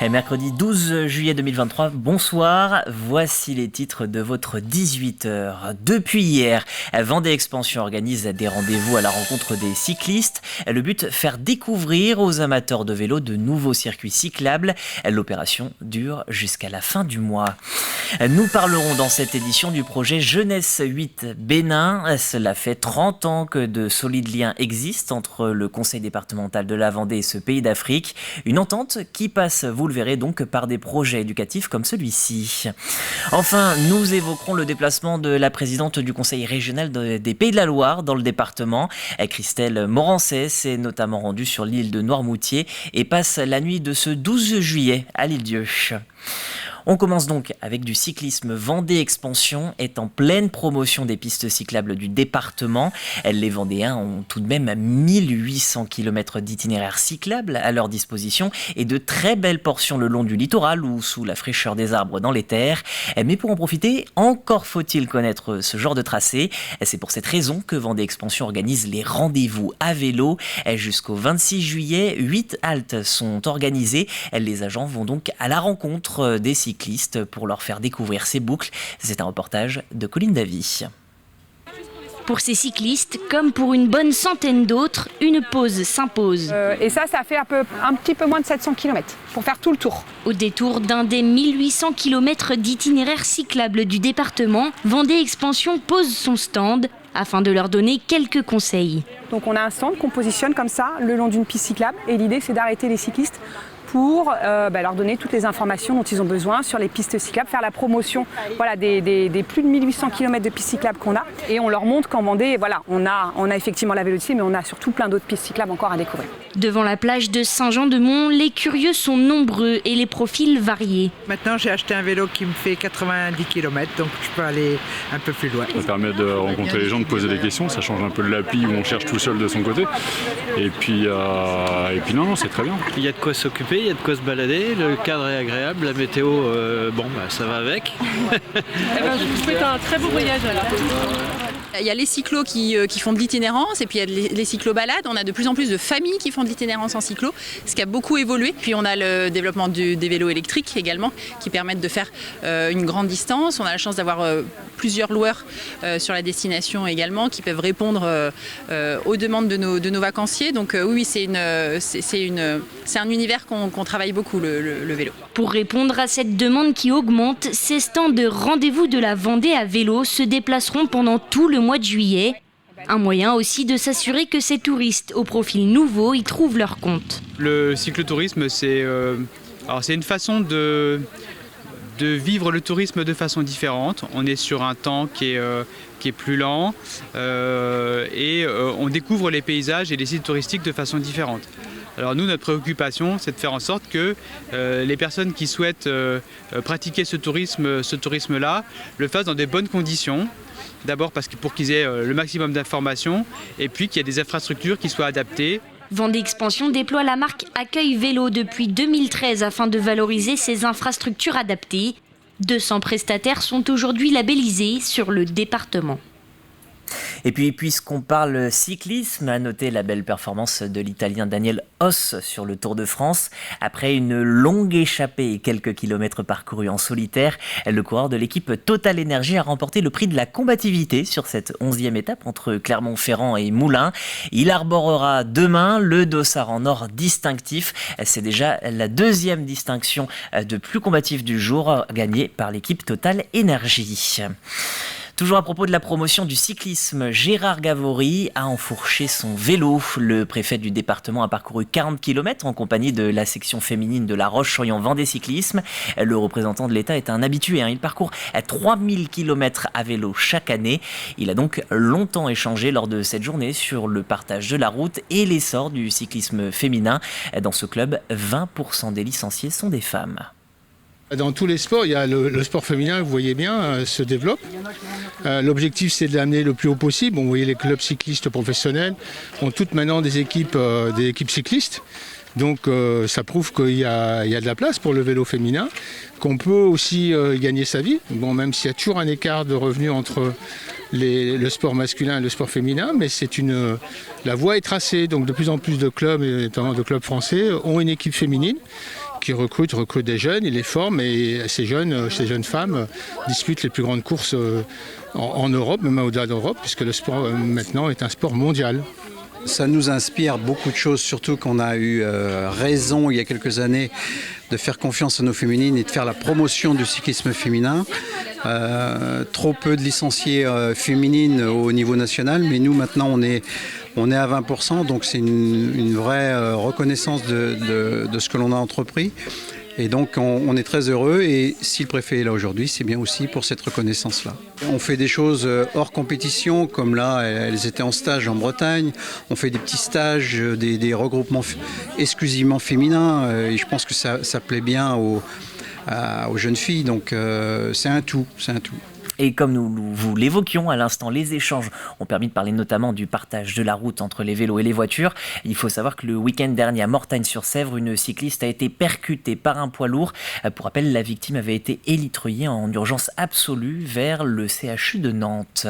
Mercredi 12 juillet 2023, bonsoir. Voici les titres de votre 18h. Depuis hier, Vendée Expansion organise des rendez-vous à la rencontre des cyclistes. Le but, faire découvrir aux amateurs de vélo de nouveaux circuits cyclables. L'opération dure jusqu'à la fin du mois. Nous parlerons dans cette édition du projet Jeunesse 8 Bénin. Cela fait 30 ans que de solides liens existent entre le conseil départemental de la Vendée et ce pays d'Afrique. Une entente qui passe, vous le verrez donc, par des projets éducatifs comme celui-ci. Enfin, nous évoquerons le déplacement de la présidente du conseil régional des Pays de la Loire dans le département. Christelle Morancet s'est notamment rendue sur l'île de Noirmoutier et passe la nuit de ce 12 juillet à l'île-Dieu. On commence donc avec du cyclisme. Vendée Expansion est en pleine promotion des pistes cyclables du département. Les Vendéens ont tout de même 1800 km d'itinéraires cyclables à leur disposition et de très belles portions le long du littoral ou sous la fraîcheur des arbres dans les terres. Mais pour en profiter, encore faut-il connaître ce genre de tracé. C'est pour cette raison que Vendée Expansion organise les rendez-vous à vélo. Jusqu'au 26 juillet, 8 haltes sont organisées. Les agents vont donc à la rencontre des cyclistes pour leur faire découvrir ces boucles. C'est un reportage de Colline Davy. Pour ces cyclistes, comme pour une bonne centaine d'autres, une pause s'impose. Et ça fait un petit peu moins de 700 km pour faire tout le tour. Au détour d'un des 1800 km d'itinéraires cyclables du département, Vendée Expansion pose son stand afin de leur donner quelques conseils. Donc on a un stand qu'on positionne comme ça le long d'une piste cyclable et l'idée c'est d'arrêter les cyclistes pour leur donner toutes les informations dont ils ont besoin sur les pistes cyclables, faire la promotion des plus de 1800 km de pistes cyclables qu'on a. Et on leur montre qu'en Vendée, on a effectivement la Vélodicée, mais on a surtout plein d'autres pistes cyclables encore à découvrir. Devant la plage de Saint-Jean-de-Mont, les curieux sont nombreux et les profils variés. Maintenant, j'ai acheté un vélo qui me fait 90 km, donc je peux aller un peu plus loin. Ça permet de rencontrer les gens, de poser des questions, ça change un peu de l'appli où on cherche tout seul de son côté. Et puis non, c'est très bien. Il y a de quoi s'occuper. Il y a de quoi se balader, le cadre est agréable, la météo, ça va avec. Je vous souhaite un très beau voyage alors. Il y a les cyclos qui font de l'itinérance et puis il y a les cyclo-balades. On a de plus en plus de familles qui font de l'itinérance en cyclo, ce qui a beaucoup évolué. Puis on a le développement des vélos électriques également qui permettent de faire une grande distance. On a la chance d'avoir plusieurs loueurs sur la destination également qui peuvent répondre aux demandes de nos vacanciers. Donc oui, c'est un univers qu'on travaille beaucoup, le vélo. Pour répondre à cette demande qui augmente, ces stands de rendez-vous de la Vendée à vélo se déplaceront pendant tout le mois de juillet. Un moyen aussi de s'assurer que ces touristes au profil nouveau y trouvent leur compte. Le cyclotourisme, c'est une façon de vivre le tourisme de façon différente. On est sur un temps qui est plus lent et on découvre les paysages et les sites touristiques de façon différente. Alors nous, notre préoccupation, c'est de faire en sorte que les personnes qui souhaitent pratiquer ce tourisme-là, le fassent dans des bonnes conditions. D'abord pour qu'ils aient le maximum d'informations et puis qu'il y ait des infrastructures qui soient adaptées. Vendée Expansion déploie la marque Accueil Vélo depuis 2013 afin de valoriser ses infrastructures adaptées. 200 prestataires sont aujourd'hui labellisés sur le département. Et puis, puisqu'on parle cyclisme, à noter la belle performance de l'Italien Daniel Oss sur le Tour de France. Après une longue échappée et quelques kilomètres parcourus en solitaire, le coureur de l'équipe Total Energy a remporté le prix de la combativité sur cette 11e étape entre Clermont-Ferrand et Moulins. Il arborera demain le dossard en or distinctif. C'est déjà la deuxième distinction de plus combatif du jour, gagnée par l'équipe Total Energy. Toujours à propos de la promotion du cyclisme, Gérard Gavory a enfourché son vélo. Le préfet du département a parcouru 40 km en compagnie de la section féminine de La Roche-sur-Yon Vendée Cyclisme. Le représentant de l'État est un habitué. Il parcourt 3000 km à vélo chaque année. Il a donc longtemps échangé lors de cette journée sur le partage de la route et l'essor du cyclisme féminin. Dans ce club, 20% des licenciés sont des femmes. Dans tous les sports, il y a le sport féminin, vous voyez bien, se développe. L'objectif, c'est de l'amener le plus haut possible. Vous voyez, les clubs cyclistes professionnels ont toutes maintenant des équipes cyclistes. Donc ça prouve qu'il y a de la place pour le vélo féminin, qu'on peut aussi gagner sa vie. Bon, même s'il y a toujours un écart de revenus entre le sport masculin et le sport féminin, mais la voie est tracée. Donc de plus en plus de clubs, et notamment de clubs français, ont une équipe féminine il recrute des jeunes, il les forme et ces jeunes femmes disputent les plus grandes courses en Europe, même au-delà d'Europe, puisque le sport maintenant est un sport mondial. Ça nous inspire beaucoup de choses, surtout qu'on a eu raison il y a quelques années de faire confiance à nos féminines et de faire la promotion du cyclisme féminin. Trop peu de licenciées féminines au niveau national, mais nous maintenant on est à 20%, donc c'est une vraie reconnaissance de ce que l'on a entrepris. Et donc on est très heureux et si le préfet est là aujourd'hui, c'est bien aussi pour cette reconnaissance-là. On fait des choses hors compétition, comme là, elles étaient en stage en Bretagne. On fait des petits stages, des regroupements exclusivement féminins et je pense que ça plaît bien aux jeunes filles. Donc c'est un tout. Et comme nous vous l'évoquions à l'instant, les échanges ont permis de parler notamment du partage de la route entre les vélos et les voitures. Il faut savoir que le week-end dernier à Mortagne-sur-Sèvre, une cycliste a été percutée par un poids lourd. Pour rappel, la victime avait été élitreillée en urgence absolue vers le CHU de Nantes.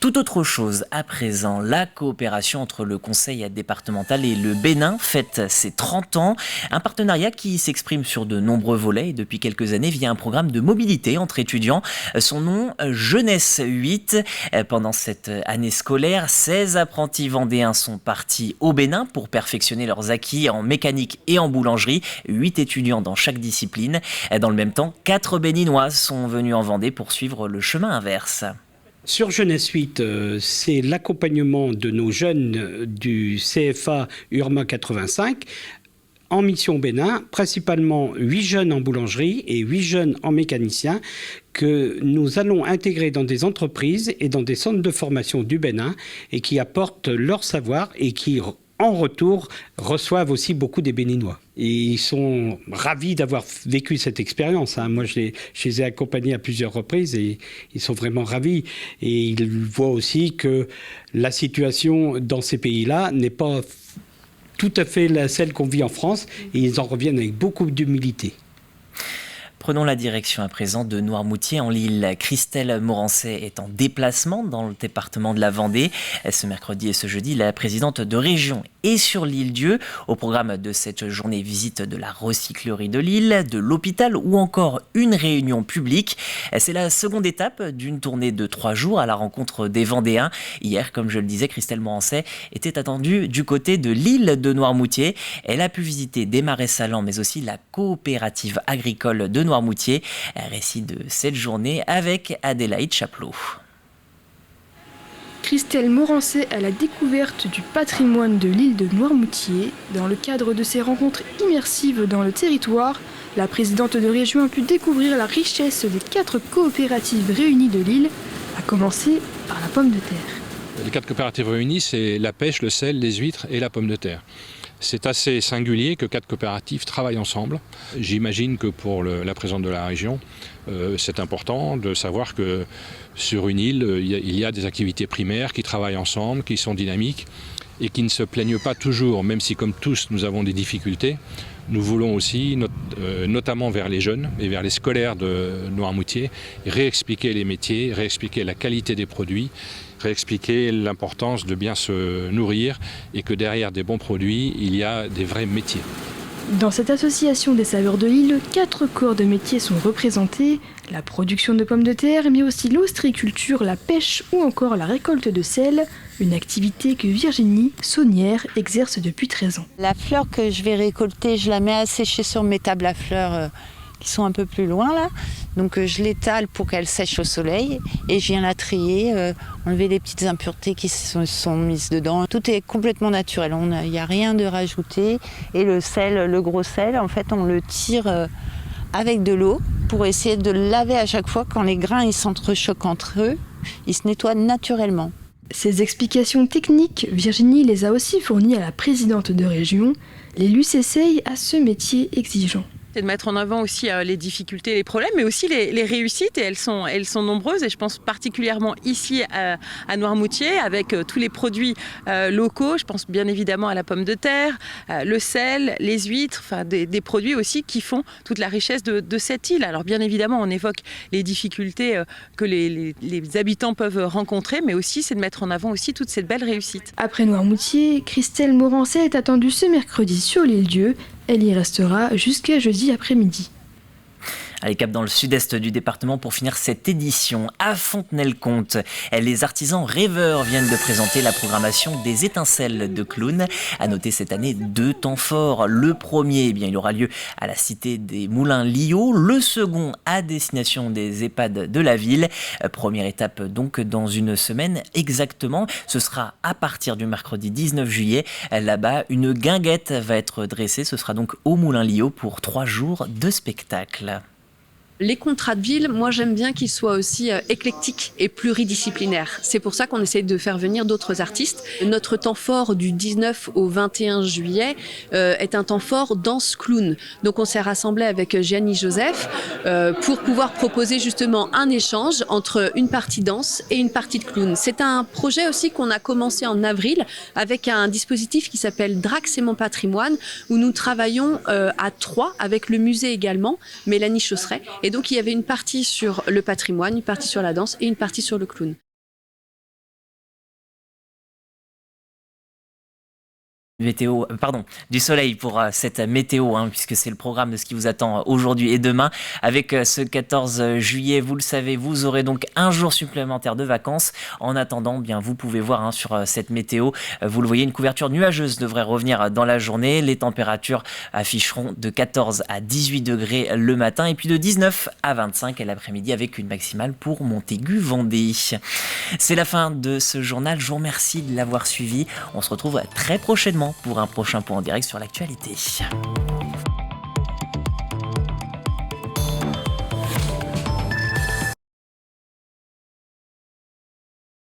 Tout autre chose à présent, la coopération entre le conseil départemental et le Bénin fête ses 30 ans. Un partenariat qui s'exprime sur de nombreux volets et depuis quelques années via un programme de mobilité entre étudiants. Son nom, Jeunesse 8. Pendant cette année scolaire, 16 apprentis vendéens sont partis au Bénin pour perfectionner leurs acquis en mécanique et en boulangerie. 8 étudiants dans chaque discipline. Dans le même temps, 4 béninoises sont venues en Vendée pour suivre le chemin inverse. Sur Jeunesse 8, c'est l'accompagnement de nos jeunes du CFA URMA 85 en mission au Bénin, principalement 8 jeunes en boulangerie et 8 jeunes en mécanicien que nous allons intégrer dans des entreprises et dans des centres de formation du Bénin et qui apportent leur savoir et qui en retour, reçoivent aussi beaucoup des Béninois. Et ils sont ravis d'avoir vécu cette expérience. Moi, je les ai accompagnés à plusieurs reprises et ils sont vraiment ravis. Et ils voient aussi que la situation dans ces pays-là n'est pas tout à fait celle qu'on vit en France et ils en reviennent avec beaucoup d'humilité. Prenons la direction à présent de Noirmoutier en Lille. Christelle Morancet est en déplacement dans le département de la Vendée. Ce mercredi et ce jeudi, la présidente de région est sur l'île-Dieu. Au programme de cette journée, visite de la recyclerie de Lille, de l'hôpital ou encore une réunion publique. C'est la seconde étape d'une tournée de 3 jours à la rencontre des Vendéens. Hier, comme je le disais, Christelle Morancet était attendue du côté de l'île de Noirmoutier. Elle a pu visiter des marais salants, mais aussi la coopérative agricole de Noirmoutier. Récit de cette journée avec Adélaïde Chaplot. Christelle Morancet à la découverte du patrimoine de l'île de Noirmoutier. Dans le cadre de ces rencontres immersives dans le territoire, la présidente de région a pu découvrir la richesse des 4 coopératives réunies de l'île, à commencer par la pomme de terre. Les 4 coopératives réunies, c'est la pêche, le sel, les huîtres et la pomme de terre. C'est assez singulier que 4 coopératives travaillent ensemble. J'imagine que pour la présidente de la région, c'est important de savoir que sur une île, il y a des activités primaires qui travaillent ensemble, qui sont dynamiques et qui ne se plaignent pas toujours, même si comme tous nous avons des difficultés. Nous voulons aussi, notamment vers les jeunes et vers les scolaires de Noirmoutier, réexpliquer les métiers, réexpliquer la qualité des produits, réexpliquer l'importance de bien se nourrir et que derrière des bons produits, il y a des vrais métiers. Dans cette association des saveurs de l'île, 4 corps de métiers sont représentés, la production de pommes de terre, mais aussi l'ostréiculture, la pêche ou encore la récolte de sel, une activité que Virginie Saunière exerce depuis 13 ans. La fleur que je vais récolter, je la mets à sécher sur mes tables à fleurs qui sont un peu plus loin là. Donc je l'étale pour qu'elle sèche au soleil et je viens la trier, enlever les petites impuretés qui sont mises dedans. Tout est complètement naturel, il n'y a rien de rajouté. Et le sel, le gros sel, en fait on le tire avec de l'eau pour essayer de le laver à chaque fois. Quand les grains ils s'entrechoquent entre eux, ils se nettoient naturellement. Ces explications techniques, Virginie les a aussi fournies à la présidente de région. L'élu s'essaye à ce métier exigeant. C'est de mettre en avant aussi les difficultés, les problèmes, mais aussi les réussites, et elles sont nombreuses, et je pense particulièrement ici à Noirmoutier, avec tous les produits locaux. Je pense bien évidemment à la pomme de terre, le sel, les huîtres, enfin des produits aussi qui font toute la richesse de cette île. Alors bien évidemment, on évoque les difficultés que les habitants peuvent rencontrer, mais aussi c'est de mettre en avant aussi toute cette belle réussite. Après Noirmoutier, Christelle Morancet est attendue ce mercredi sur l'île-Dieu Elle y restera jusqu'à jeudi après-midi. Allez, cap dans le sud-est du département pour finir cette édition. À Fontenay-le-Comte, les artisans rêveurs viennent de présenter la programmation des étincelles de clowns. À noter cette année 2 temps forts. Le premier, il aura lieu à la cité des Moulins Lio. Le second, à destination des EHPAD de la ville. Première étape donc dans une semaine exactement. Ce sera à partir du mercredi 19 juillet. Là-bas, une guinguette va être dressée. Ce sera donc au Moulins Lio pour 3 jours de spectacle. Les contrats de ville, moi j'aime bien qu'ils soient aussi éclectiques et pluridisciplinaires. C'est pour ça qu'on essaie de faire venir d'autres artistes. Notre temps fort du 19 au 21 juillet est un temps fort danse clown. Donc on s'est rassemblé avec Gianni Joseph pour pouvoir proposer justement un échange entre une partie danse et une partie de clown. C'est un projet aussi qu'on a commencé en avril avec un dispositif qui s'appelle Drax et mon patrimoine, où nous travaillons à 3 avec le musée également, Mélanie Chausseret. Et donc il y avait une partie sur le patrimoine, une partie sur la danse et une partie sur le clown. Du soleil pour cette météo, puisque c'est le programme de ce qui vous attend aujourd'hui et demain. Avec ce 14 juillet, vous le savez, vous aurez donc un jour supplémentaire de vacances. En attendant, vous pouvez voir sur cette météo, vous le voyez, une couverture nuageuse devrait revenir dans la journée. Les températures afficheront de 14 à 18 degrés le matin et puis de 19 à 25 l'après-midi avec une maximale pour Montaigu-Vendée. C'est la fin de ce journal. Je vous remercie de l'avoir suivi. On se retrouve très prochainement pour un prochain point en direct sur l'actualité.